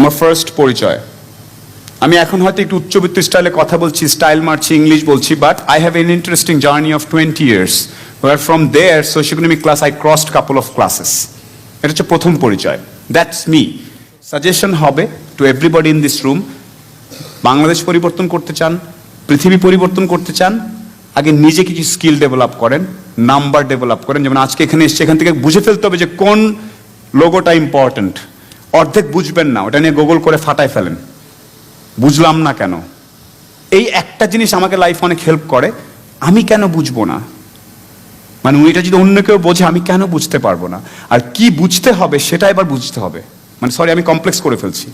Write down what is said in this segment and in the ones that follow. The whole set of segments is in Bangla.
আমার ফার্স্ট পরিচয়। আমি এখন হয়তো একটু উচ্চবিত্ত স্টাইলে কথা বলছি, স্টাইল মারছি, ইংলিশ বলছি, but I have an interesting journey of 20 years where from there socioeconomic class I crossed couple of classes. এটা হচ্ছে প্রথম পরিচয়। That's me. সাজেশন হবে to everybody in this room, Bangladesh পরিবর্তন করতে চান, পৃথিবী পরিবর্তন করতে চান, আগে নিজে কিছু স্কিল ডেভেলপ করেন, নাম্বার ডেভেলপ করেন। যেমন আজকে এখানে এসছে, এখান থেকে বুঝে ফেলতে হবে যে কোন লোগোটা ইম্পর্টেন্ট। অর্ধেক বুঝবেন না, ওটা নিয়ে গুগল করে ফাটায় ফেলেন, বুঝলাম না কেন। এই একটা জিনিস আমাকে লাইফ অনেক হেল্প করে, আমি কেন বুঝবো না, মানে ওইটা যদি অন্য কেউ বোঝে আমি কেন বুঝতে পারবো না, আর কি বুঝতে হবে সেটা এবার বুঝতে হবে। মানে সরি, আমি কমপ্লেক্স করে ফেলছি।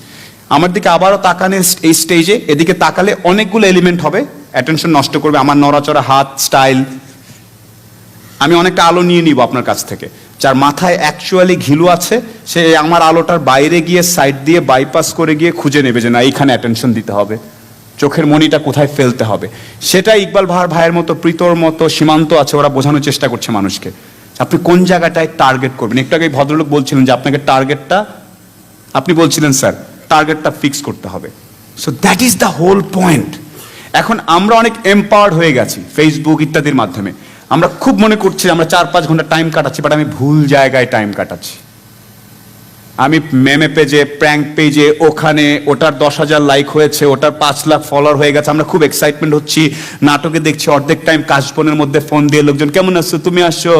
আমার দিকে আবারও তাকানে এই স্টেজে, এদিকে তাকালে অনেকগুলো এলিমেন্ট হবে, অ্যাটেনশন নষ্ট করবে, আমার নড়াচড়া, হাত, স্টাইল। আমি অনেকটা আলো নিয়ে নিব আপনার কাছ থেকে। যার মাথায় অ্যাকচুয়ালি ঘিলু আছে সে আমার আলোটার বাইরে গিয়ে সাইড দিয়ে বাইপাস করে গিয়ে খুঁজে নেবে যে না এইখানে অ্যাটেনশন দিতে হবে, চোখের মনিটা কোথায় ফেলতে হবে। সেটা ইকবাল ভাইয়ের মতো, প্রীতর মতো, সীমান্ত আছে, ওরা বোঝানোর চেষ্টা করছে মানুষকে আপনি কোন জায়গাটায় টার্গেট করবেন। একটু আগে ভদ্রলোক বলছিলেন যে আপনাকে টার্গেটটা, আপনি বলছিলেন স্যার টার্গেটটা ফিক্স করতে হবে। So that is the whole point. এখন আমরা অনেক এম্পাওয়ার্ড হয়ে গেছি ফেসবুক ইত্যাদির মাধ্যমে, আমরা খুব মনে করছি আমরা 4-5 ঘন্টা টাইম কাটাচ্ছি, বাট আমি ভুল জায়গায় টাইম কাটাচ্ছি। আমি মেমে পেজে, প্র্যাঙ্ক পেজে, ওখানে ওটার 10,000 লাইক হয়েছে, ওটার 5 লাখ ফলোয়ার হয়ে গেছে, আমরা খুব এক্সাইটমেন্ট হচ্ছি, নাটকে দেখছি, অর্ধেক টাইম কাশবনের মধ্যে ফোন দিয়ে লোকজন কেমন আসছো, তুমি আসছো।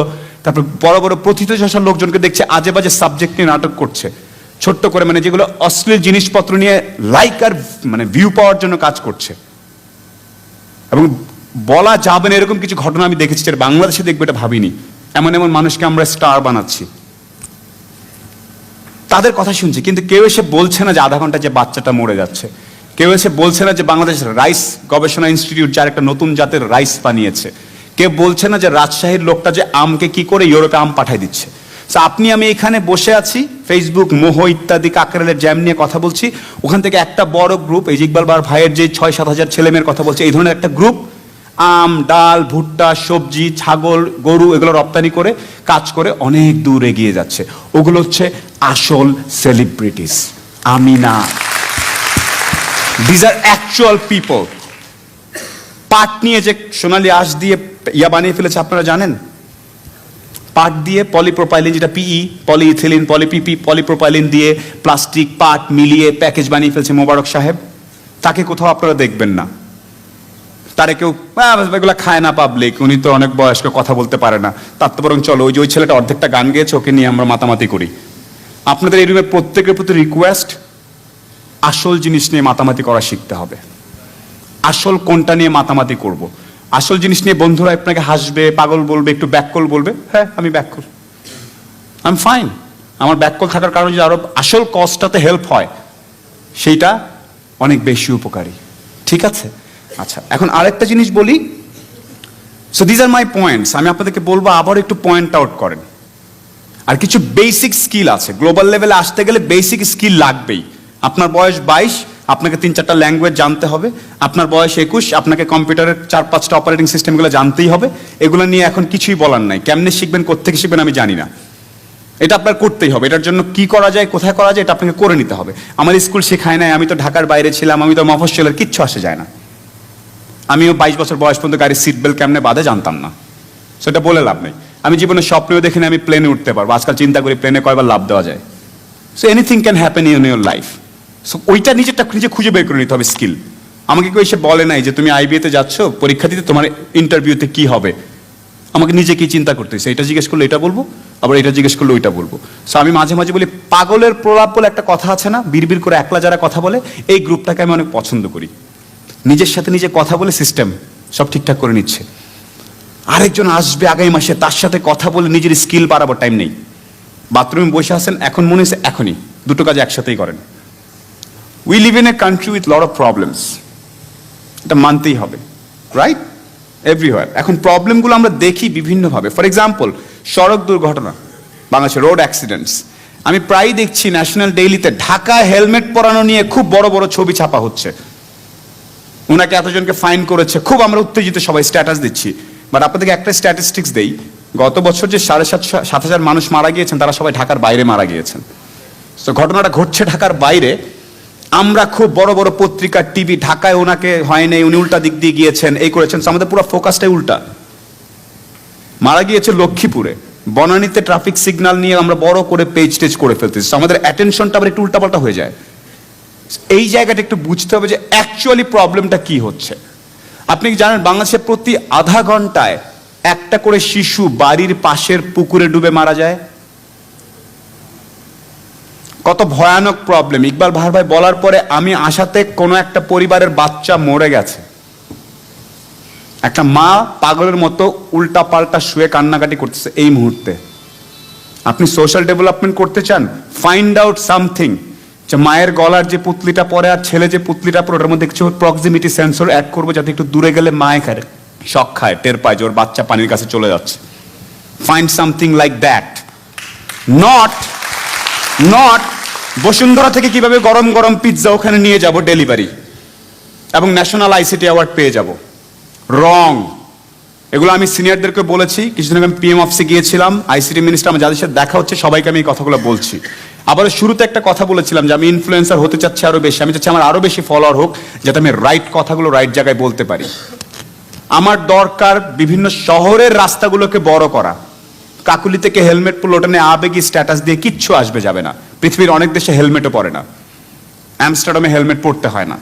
তারপর বড় বড় প্রথিতযশা লোকজনকে দেখছে আজে বাজে সাবজেক্ট নিয়ে নাটক করছে, ছোট্ট করে, মানে যেগুলো অশ্লীল জিনিসপত্র নিয়ে লাইক আর মানে ভিউ পাওয়ার জন্য কাজ করছে। এবং বলা যাবে না এরকম কিছু ঘটনা আমি দেখেছি, যেটা বাংলাদেশে দেখবে এটা ভাবিনি। এমন এমন মানুষকে আমরা স্টার বানাচ্ছি, তাদের কথা শুনছি, কিন্তু কেউ এসে বলছে না যে আধা ঘন্টা যে বাচ্চাটা মরে যাচ্ছে, কেউ এসে বলছে না যে বাংলাদেশ রাইস গবেষণা ইনস্টিটিউট যার একটা নতুন জাতের রাইস বানিয়েছে, কেউ বলছে না যে রাজশাহীর লোকটা যে আমকে কি করে ইউরোপে আম পাঠাই দিচ্ছে। আপনি আমি এখানে বসে আছি, ফেসবুক, মোহ ইত্যাদি কাকরালের জ্যাম নিয়ে কথা বলছি, ওখান থেকে একটা বড় গ্রুপ, এই ইকবাল ভাইয়ের যে 6-7 হাজার ছেলে মেয়ের কথা বলছে, এই ধরনের একটা গ্রুপ আম, ডাল, ভুট্টা, সবজি, ছাগল, গরু এগুলো রপ্তানি করে কাজ করে অনেক দূর এগিয়ে যাচ্ছে। ওগুলো হচ্ছে আসল সেলিব্রিটিস, আমি না। These are actual people. পাট নিয়ে যে সোনালী আঁশ দিয়ে ইয়া বানিয়ে ফেলেছে আপনারা জানেন, পাট দিয়ে পলিপ্রোপাইলিন, যেটা পিই, পলিইথিলিন, পলিপিপি, পলিপ্রোপাইলিন দিয়ে প্লাস্টিক পাট মিলিয়ে প্যাকেজ বানিয়ে ফেলছে মোবারক সাহেব। তাকে কোথাও আপনারা দেখবেন না, তারে কেউ এগুলো খায় না পাবলিক, উনি তো অনেক বয়স্ক, কথা বলতে পারে না, তার তো বরং চলো ওই ছেলেটা অর্ধেকটা গান গেয়েছে, ওকে নিয়ে আমরা মাতামাতি করি। আপনাদের এই রুমের প্রত্যেকের প্রতি রিকোয়েস্ট, আসল জিনিস নিয়ে মাতামাতি করা শিখতে হবে। আসল কোনটা নিয়ে মাতামাতি করব, আসল জিনিস নিয়ে বন্ধুরা আপনাকে হাসবে, পাগল বলবে, একটু ব্যাককল বলবে, হ্যাঁ আমি ব্যাককল, আই এম ফাইন। আমার ব্যাককল থাকার কারণে যদি আরো আসল কজটাতে হেল্প হয়, সেইটা অনেক বেশি উপকারী। ঠিক আছে? আচ্ছা, এখন আরেকটা জিনিস বলি। So these are my points. আমি আপনাদেরকে বলবো আবার একটু পয়েন্ট আউট করেন। আর কিছু বেসিক স্কিল আছে, গ্লোবাল লেভেলে আসতে গেলে বেসিক স্কিল লাগবেই। আপনার বয়স 22, আপনাকে 3-4টা ল্যাঙ্গুয়েজ জানতে হবে। আপনার বয়স 21, আপনাকে কম্পিউটারের 4-5টা অপারেটিং সিস্টেমগুলো জানতেই হবে। এগুলো নিয়ে এখন কিছুই বলার নাই, কেমনে শিখবেন, কোত্থেকে শিখবেন আমি জানি না, এটা আপনার করতেই হবে। এটার জন্য কি করা যায়, কোথায় করা যায়, এটা আপনাকে করে নিতে হবে। আমার স্কুল শেখায় নাই, আমি তো ঢাকার বাইরে ছিলাম, আমি তো মফস্বলের, কিচ্ছু আসে যায় না। আমিও 22 বছর বয়স পর্যন্ত গাড়ির সিট বেল্ট কেমনে বাঁধে জানতাম না, সেটা বলে লাভ নেই। আমি জীবনে স্বপ্নেও দেখিনি আমি প্লেনে উঠতে পারবো, আজকাল চিন্তা করি প্লেনে কয়বার লাভ দেওয়া যায়। So anything can happen in your life. So ওইটা নিজে খুঁজে বের করে নিতে হবে স্কিল। আমাকে কেউ এসে বলে নাই যে তুমি আইবিএতে যাচ্ছ পরীক্ষা দিতে, তোমার ইন্টারভিউতে কি হবে, আমাকে নিজে কি চিন্তা করতেছে, এটা জিজ্ঞেস করলে এটা বলবো, আবার এটা জিজ্ঞেস করলে ওইটা বলবো। সো আমি মাঝে মাঝে বলি, পাগলের প্রলাপ বলে একটা কথা আছে না, বিড়বিড় করে একলা যারা কথা বলে, এই গ্রুপটাকে আমি অনেক পছন্দ করি। নিজের সাথে নিজে কথা বলে সিস্টেম সব ঠিকঠাক করে নিচ্ছে। আরেকজন আসবে আগামী মাসে, তার সাথে কথা বলে নিজের স্কিল বাড়াবার টাইম নেই। বাথরুমে বসে আছেন, এখন মনে হচ্ছে এখনই দুটো কাজ একসাথেই করেন। We live in a country with lot of problems, এটা মানতেই হবে, রাইট? এভরিওয়ার। এখন প্রবলেমগুলো আমরা দেখি বিভিন্নভাবে। ফর এক্সাম্পল, সড়ক দুর্ঘটনা, বাংলাদেশের রোড অ্যাক্সিডেন্টস। আমি প্রায়ই দেখছি ন্যাশনাল ডেইলিতে ঢাকায় হেলমেট পরানো নিয়ে খুব বড় বড় ছবি ছাপা হচ্ছে, ওনাকে এতজনকে ফাইন করেছে, খুব আমরা উত্তেজিত, সবাই স্ট্যাটাস দিচ্ছি। বাট আপনাদেরকে একটা স্ট্যাটিস্টিক্স দেই, গত বছর যে 7,500 মানুষ মারা গিয়েছেন, তারা সবাই ঢাকার বাইরে মারা গিয়েছেন। তো ঘটনাটা ঘটছে ঢাকার বাইরে, আমরা খুব বড় বড় পত্রিকা টিভি, ঢাকায় ওনাকে হয় নাই, উনি উল্টা দিক দিয়ে গিয়েছেন, এই করেছেন, আমাদের পুরো ফোকাসটাই উল্টা। মারা গিয়েছে লক্ষ্মীপুরে, বনানীতে ট্রাফিক সিগন্যাল নিয়ে আমরা বড় করে পেজ টেজ করে ফেলতেছি, আমাদের অ্যাটেনশনটা আবার একটু উল্টাপাল্টা হয়ে যায়। এই জায়গাটা একটু বুঝতে হবে যে অ্যাকচুয়ালি প্রবলেমটা কি হচ্ছে। আপনি কি জানেন বাংলাদেশে প্রতি আধা ঘন্টায় একটা করে শিশু বাড়ির পাশের পুকুরে ডুবে মারা যায়? কত ভয়ানক প্রবলেম। ইকবাল ভার ভাই বলার পরে আমি আশাতে কোনো একটা পরিবারের বাচ্চা মরে গেছে, একটা মা পাগলের মতো উল্টা পাল্টা শুয়ে কান্নাকাটি করতেছে এই মুহূর্তে। আপনি সোশ্যাল ডেভেলপমেন্ট করতে চান, ফাইন্ড আউট সামথিং, যে মায়ের গলার যে পুতলিটা পরে আর ছেলে যে পুতলিটা পরে ওটার মধ্যে কিছু প্রক্সিমিটি সেন্সর অ্যাড করবো, যাতে একটু দূরে গেলে মায়ে খায় শখ খায়, টের পায় যে ওর বাচ্চা পানির কাছে চলে যাচ্ছে। Find something like that, not Bashundhara থেকে কিভাবে গরম গরম পিৎজা ওখানে নিয়ে যাব ডেলিভারি এবং ন্যাশনাল আইসিটি অ্যাওয়ার্ড পেয়ে যাব। রং। এগুলো আমি সিনিয়রদেরকে বলেছি। কিছুদিন আগে আমি পিএম অফিসে গিয়েছিলাম, আইসিটি মিনিস্টার, আমার যাদের সাথে দেখা হচ্ছে সবাইকে আমি এই কথাগুলো বলছি। আবার শুরুতে একটা কথা বলেছিলাম যে আমি ইনফ্লুয়েন্সার হতে চাচ্ছি আরো বেশি, আমি চাচ্ছি আমার আরো বেশি ফলোয়ার হোক, যাতে আমি রাইট কথাগুলো রাইট জায়গায় বলতে পারি। আমার দরকার বিভিন্ন শহরের রাস্তাগুলোকে বড় করা। কাকুলি থেকে হেলমেট পরলে ওটা নিয়ে আবেগী স্ট্যাটাস দিয়ে কিচ্ছু আসবে যাবে না। পৃথিবীর অনেক দেশে হেলমেটও পরে না, আমস্টারডামে হেলমেট পরতে হয় না।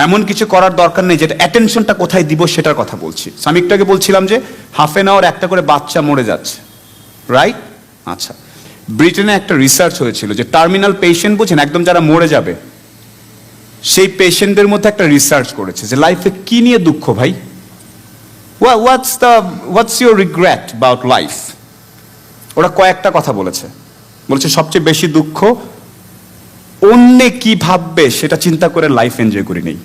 এমন কিছু করার দরকার নেই, যেটা অ্যাটেনশনটা কোথায় দিব সেটার কথা বলছি। আমি একটু আগে বলছিলাম যে হাফ এন আওয়ার একটা করে বাচ্চা মরে যাচ্ছে, রাইট? আচ্ছা, ব্রিটেনে একটা রিসার্চ হয়েছিল যে টার্মিনাল পেশেন্ট, বুঝেন একদম যারা মরে যাবে, সেই পেশেন্টদের মধ্যে একটা রিসার্চ করেছে যে লাইফে কি নিয়ে দুঃখ ভাই, what's your regret about life. ওরা কয়েকটা কথা বলেছে। সবচেয়ে বেশি দুঃখ অন্যে কি ভাববে সেটা চিন্তা করে লাইফ এনজয় করি নেই।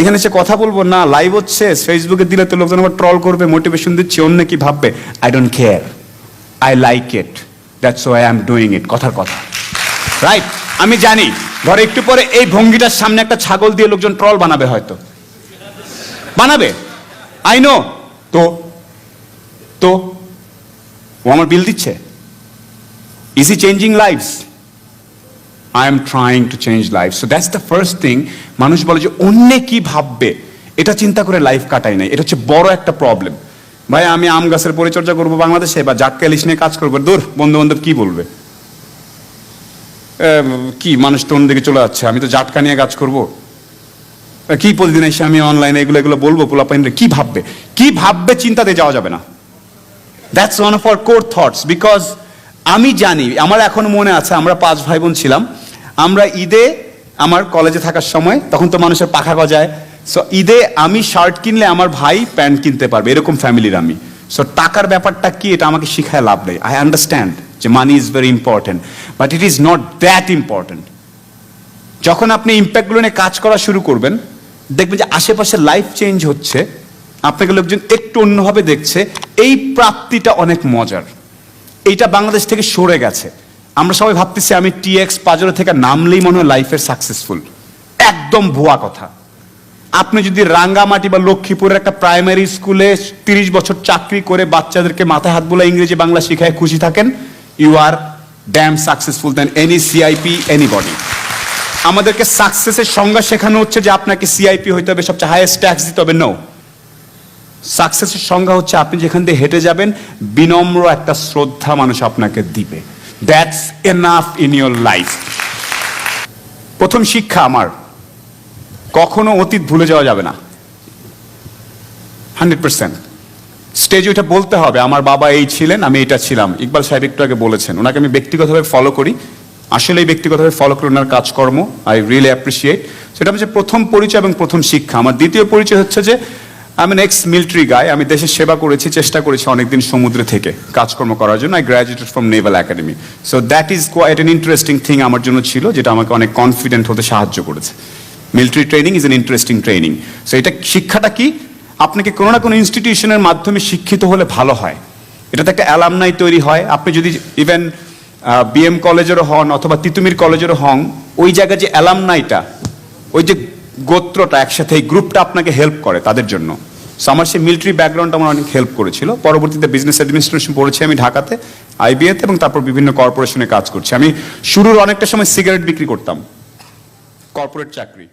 এখানে সে কথা বলবো না, লাইভ হচ্ছে, ফেসবুকে দিলে তো লোকজন আবার ট্রল করবে, মোটিভেশন দিচ্ছি, অন্যে কি ভাববে, I don't care, I like it, that's why I am doing it. কথার কথা, রাইট? আমি জানি ধরে একটু পরে এই ভঙ্গিটার সামনে একটা ছাগল দিয়ে লোকজন ট্রল বানাবে, হয়তো বানাবে, আই নো। তো ও আমার বিল দিচ্ছে। Is he changing lives? I am trying to change lives. So that's the first thing. মানুষ বলে যে অন্য কি ভাববে, এটা চিন্তা করে লাইফ কাটাই নাই। এটা হচ্ছে বড় একটা প্রবলেম। ভাই আমি আম গাছের পরিচর্যা করবো বাংলাদেশে, বা জাটকা ইলিশ নিয়ে কাজ করবো, দূর, বন্ধু বান্ধব কি বলবে, কি মানুষ তো অন্যদিকে চলে যাচ্ছে, আমি তো জাটকা নিয়ে কাজ করবো, কি প্রতিদিন এসে আমি অনলাইনে এগুলো বলবো, পোলাপাইনরা কি ভাববে চিন্তাতে যাওয়া যাবে না। That's one of our core thoughts, because আমি জানি, আমার এখন মনে আছে, আমরা 5 ভাই বোন ছিলাম। আমরা ঈদে, আমার কলেজে থাকার সময়, তখন তো মানুষের পাখা গজায়, সো ঈদে আমি শার্ট কিনলে আমার ভাই প্যান্ট কিনতে পারবে, এরকম ফ্যামিলির আমি। সো টাকার ব্যাপারটা কি, এটা আমাকে শিখায় লাভ নেই। আই আন্ডারস্ট্যান্ড যে money is very important, but it is not that important. যখন আপনি ইম্প্যাক্টগুলো নিয়ে কাজ করা শুরু করবেন, দেখবেন যে আশেপাশে লাইফ চেঞ্জ হচ্ছে, আপনাকে লোকজন একটু অন্যভাবে দেখছে, এই প্রাপ্তিটা অনেক মজার। এইটা বাংলাদেশ থেকে সরে গেছে। আমরা সবাই ভাবতেছি আমি টিএক্স পাজরো থেকে নামলেই মনে হয় লাইফের সাকসেসফুল। একদম ভুয়া কথা। আপনি যদি রাঙ্গামাটি বা লক্ষ্মীপুরের একটা প্রাইমারি স্কুলে 30 বছর চাকরি করে বাচ্চাদেরকে মাথায় হাত বোলা ইংরেজি বাংলা শিখায় খুশি থাকেন, you are damn successful then any CIP, anybody. আমাদেরকে সাকসেসের সংজ্ঞা শেখানো হচ্ছে যে আপনাকে সিআইপি হইতে হবে, সবচেয়ে হাইয়েস্ট ট্যাক্স দিতে হবে। নো, সাকসেসের সংজ্ঞা হচ্ছে আপনি যেখান দিয়ে হেঁটে যাবেন, বিনম্র একটা শ্রদ্ধা মানুষ আপনাকে দিবে। That's enough in your life. প্রথম শিক্ষা আমার, কখনো অতীত ভুলে যাওয়া যাবে না। 100% স্টেজে ওইটা বলতে হবে, আমার বাবা এই ছিলেন, আমি এটা ছিলাম। ইকবাল সাহেব একটু আগে বলেছেন, ওনাকে আমি ব্যক্তিগতভাবে ফলো করি, আসলেই ব্যক্তিগতভাবে ফলো করি ওনার কাজকর্ম, আই রিয়েলি অ্যাপ্রিসিয়েট। সেটা হচ্ছে প্রথম পরিচয় এবং প্রথম শিক্ষা। আমার দ্বিতীয় পরিচয় হচ্ছে যে আমি এক্স মিলিটারি গাই, আমি দেশের সেবা করেছি, চেষ্টা করেছি অনেকদিন সমুদ্রে থেকে কাজকর্ম করার জন্য। I graduated from naval academy. So that is quite an interesting thing আমার জন্য ছিল, যেটা আমাকে অনেক কনফিডেন্ট হতে সাহায্য করেছে। Military training is an interesting training. So এটা শিক্ষাটা কি, আপনাকে কোনো না কোনো ইনস্টিটিউশনের মাধ্যমে শিক্ষিত হলে ভালো হয়। এটাতে একটা অ্যালামনাই তৈরি হয়। আপনি যদি ইভেন বিএম কলেজেরও হন অথবা তিতুমির কলেজেরও হন, ওই জায়গায় যে অ্যালামনাইটা, ওই যে গোত্রটা একসাথে, এই গ্রুপটা আপনাকে হেল্প করে তাদের জন্য। সো আমার সেই মিলিটারি ব্যাকগ্রাউন্ড আমার অনেক হেল্প করেছিল। পরবর্তীতে বিজনেস অ্যাডমিনিস্ট্রেশন পড়েছি আমি ঢাকাতে, আইবিএতে, এবং তারপর বিভিন্ন কর্পোরেশনে কাজ করছি। আমি শুরুর অনেকটা সময় সিগারেট বিক্রি করতাম, কর্পোরেট চাকরি।